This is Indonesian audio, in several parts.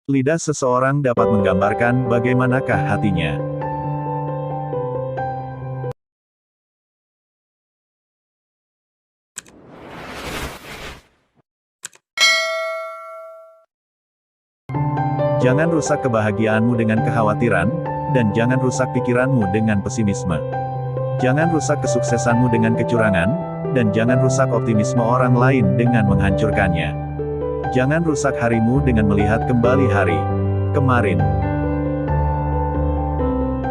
Lidah seseorang dapat menggambarkan bagaimanakah hatinya. Jangan rusak kebahagiaanmu dengan kekhawatiran, dan jangan rusak pikiranmu dengan pesimisme. Jangan rusak kesuksesanmu dengan kecurangan, dan jangan rusak optimisme orang lain dengan menghancurkannya. Jangan rusak harimu dengan melihat kembali hari kemarin.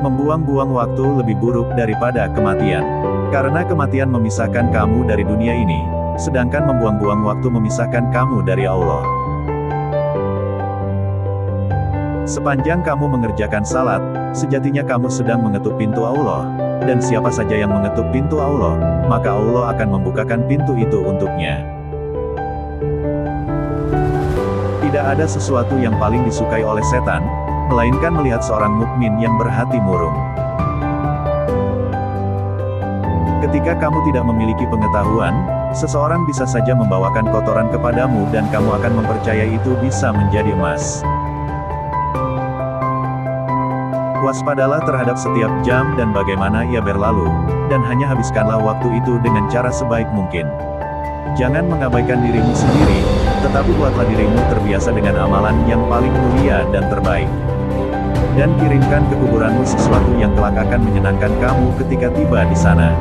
Membuang-buang waktu lebih buruk daripada kematian. Karena kematian memisahkan kamu dari dunia ini, sedangkan membuang-buang waktu memisahkan kamu dari Allah. Sepanjang kamu mengerjakan salat, sejatinya kamu sedang mengetuk pintu Allah, dan siapa saja yang mengetuk pintu Allah, maka Allah akan membukakan pintu itu untuknya. Tidak ada sesuatu yang paling disukai oleh setan, melainkan melihat seorang mukmin yang berhati murung. Ketika kamu tidak memiliki pengetahuan, seseorang bisa saja membawakan kotoran kepadamu dan kamu akan mempercayai itu bisa menjadi emas. Waspadalah terhadap setiap jam dan bagaimana ia berlalu, dan hanya habiskanlah waktu itu dengan cara sebaik mungkin. Jangan mengabaikan dirimu sendiri, tetapi buatlah dirimu terbiasa dengan amalan yang paling mulia dan terbaik. Dan kirimkan ke kuburanmu sesuatu yang kelak akan menyenangkan kamu ketika tiba di sana.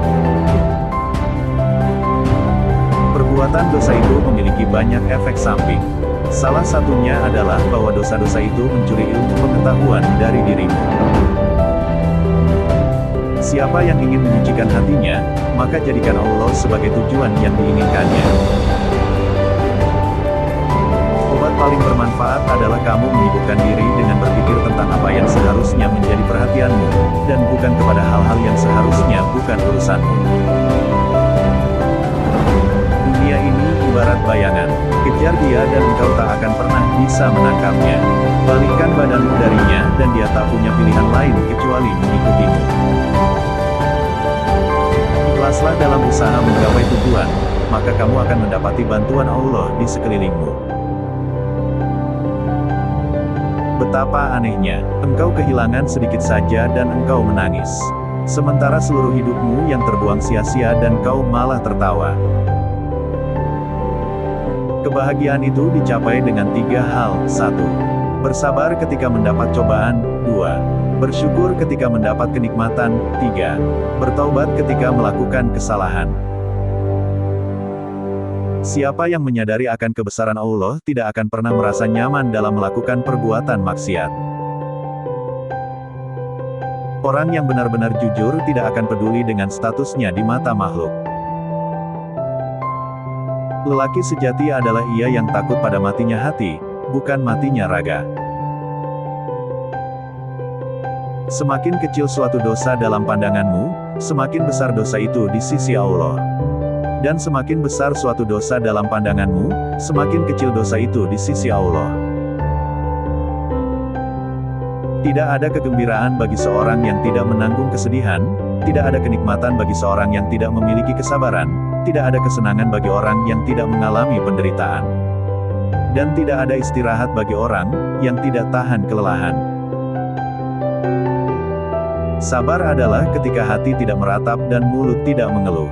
Perbuatan dosa itu memiliki banyak efek samping. Salah satunya adalah bahwa dosa-dosa itu mencuri ilmu pengetahuan dari dirimu. Siapa yang ingin menyucikan hatinya, maka jadikan Allah sebagai tujuan yang diinginkannya. Obat paling bermanfaat adalah kamu menyibukkan diri dengan berpikir tentang apa yang seharusnya menjadi perhatianmu, dan bukan kepada hal-hal yang seharusnya bukan urusanmu. Dunia ini ibarat bayangan. Kejar dia dan engkau tak akan pernah bisa menangkapnya. Balikkan badanmu darinya dan dia tak punya pilihan lain kecuali mengikutimu. Ikhlaslah dalam usaha menggapai tujuan, maka kamu akan mendapati bantuan Allah di sekelilingmu. Betapa anehnya, engkau kehilangan sedikit saja dan engkau menangis. Sementara seluruh hidupmu yang terbuang sia-sia dan kau malah tertawa. Kebahagiaan itu dicapai dengan 3 hal. 1. Bersabar ketika mendapat cobaan. 2. Bersyukur ketika mendapat kenikmatan. 3. Bertaubat ketika melakukan kesalahan. Siapa yang menyadari akan kebesaran Allah tidak akan pernah merasa nyaman dalam melakukan perbuatan maksiat. Orang yang benar-benar jujur tidak akan peduli dengan statusnya di mata makhluk. Lelaki sejati adalah ia yang takut pada matinya hati, bukan matinya raga. Semakin kecil suatu dosa dalam pandanganmu, semakin besar dosa itu di sisi Allah. Dan semakin besar suatu dosa dalam pandanganmu, semakin kecil dosa itu di sisi Allah. Tidak ada kegembiraan bagi seorang yang tidak menanggung kesedihan, tidak ada kenikmatan bagi seorang yang tidak memiliki kesabaran, tidak ada kesenangan bagi orang yang tidak mengalami penderitaan. Dan tidak ada istirahat bagi orang yang tidak tahan kelelahan. Sabar adalah ketika hati tidak meratap dan mulut tidak mengeluh.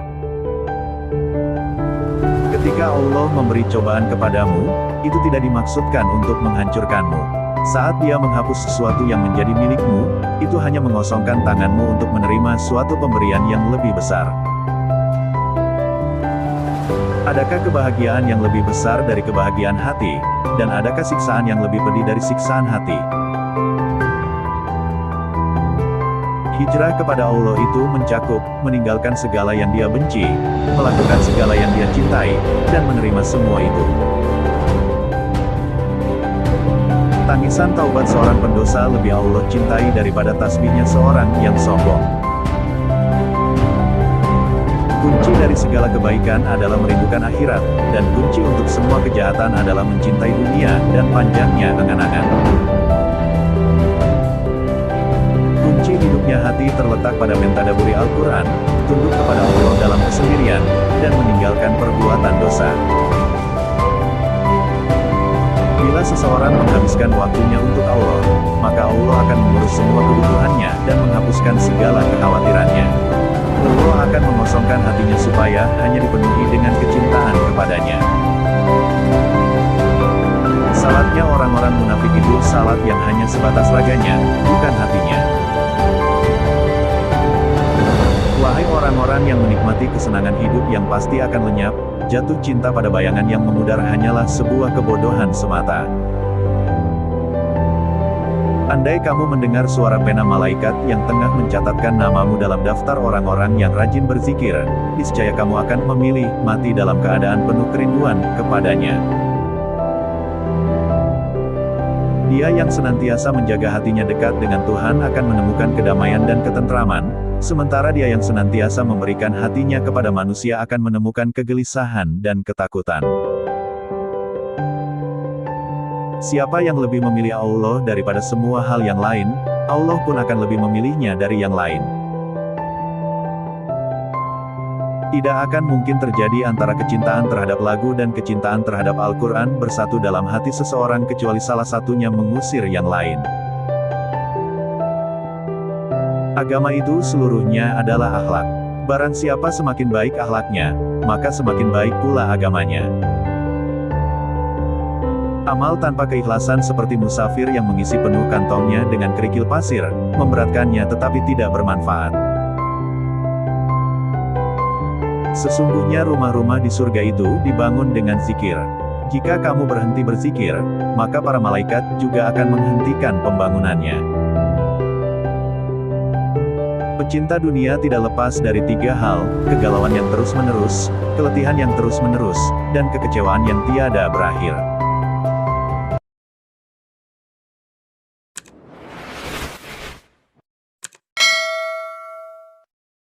Ketika Allah memberi cobaan kepadamu, itu tidak dimaksudkan untuk menghancurkanmu. Saat Dia menghapus sesuatu yang menjadi milikmu, itu hanya mengosongkan tanganmu untuk menerima suatu pemberian yang lebih besar. Adakah kebahagiaan yang lebih besar dari kebahagiaan hati, dan adakah siksaan yang lebih pedih dari siksaan hati? Hijrah kepada Allah itu mencakup, meninggalkan segala yang Dia benci, melakukan segala yang Dia cintai, dan menerima semua itu. Tangisan taubat seorang pendosa lebih Allah cintai daripada tasbihnya seorang yang sombong. Kunci dari segala kebaikan adalah merindukan akhirat, dan kunci untuk semua kejahatan adalah mencintai dunia dan panjangnya angan-angan. Kunci hidupnya hati terletak pada mentadaburi Al-Quran, tunduk kepada Allah dalam kesendirian, dan meninggalkan perbuatan dosa. Bila Bila seseorang menghabiskan waktunya untuk Allah, maka Allah akan mengurus semua kebutuhannya dan menghapuskan segala kekhawatirannya. Allah akan mengosongkan hatinya supaya hanya dipenuhi dengan kecintaan kepadanya. Salatnya orang-orang munafik itu salat yang hanya sebatas raganya, bukan hatinya. Wahai orang-orang yang menikmati kesenangan hidup yang pasti akan lenyap, jatuh cinta pada bayangan yang memudar hanyalah sebuah kebodohan semata. Andai kamu mendengar suara pena malaikat yang tengah mencatatkan namamu dalam daftar orang-orang yang rajin berzikir, niscaya kamu akan memilih mati dalam keadaan penuh kerinduan kepadanya. Dia yang senantiasa menjaga hatinya dekat dengan Tuhan akan menemukan kedamaian dan ketentraman, sementara dia yang senantiasa memberikan hatinya kepada manusia akan menemukan kegelisahan dan ketakutan. Siapa yang lebih memilih Allah daripada semua hal yang lain, Allah pun akan lebih memilihnya dari yang lain. Tidak akan mungkin terjadi antara kecintaan terhadap lagu dan kecintaan terhadap Al-Quran bersatu dalam hati seseorang kecuali salah satunya mengusir yang lain. Agama itu seluruhnya adalah akhlak. Barang siapa semakin baik akhlaknya, maka semakin baik pula agamanya. Amal tanpa keikhlasan seperti musafir yang mengisi penuh kantongnya dengan kerikil pasir, memberatkannya tetapi tidak bermanfaat. Sesungguhnya rumah-rumah di surga itu dibangun dengan zikir. Jika kamu berhenti berzikir, maka para malaikat juga akan menghentikan pembangunannya. Pecinta dunia tidak lepas dari tiga hal: kegalauan yang terus-menerus, keletihan yang terus-menerus, dan kekecewaan yang tiada berakhir.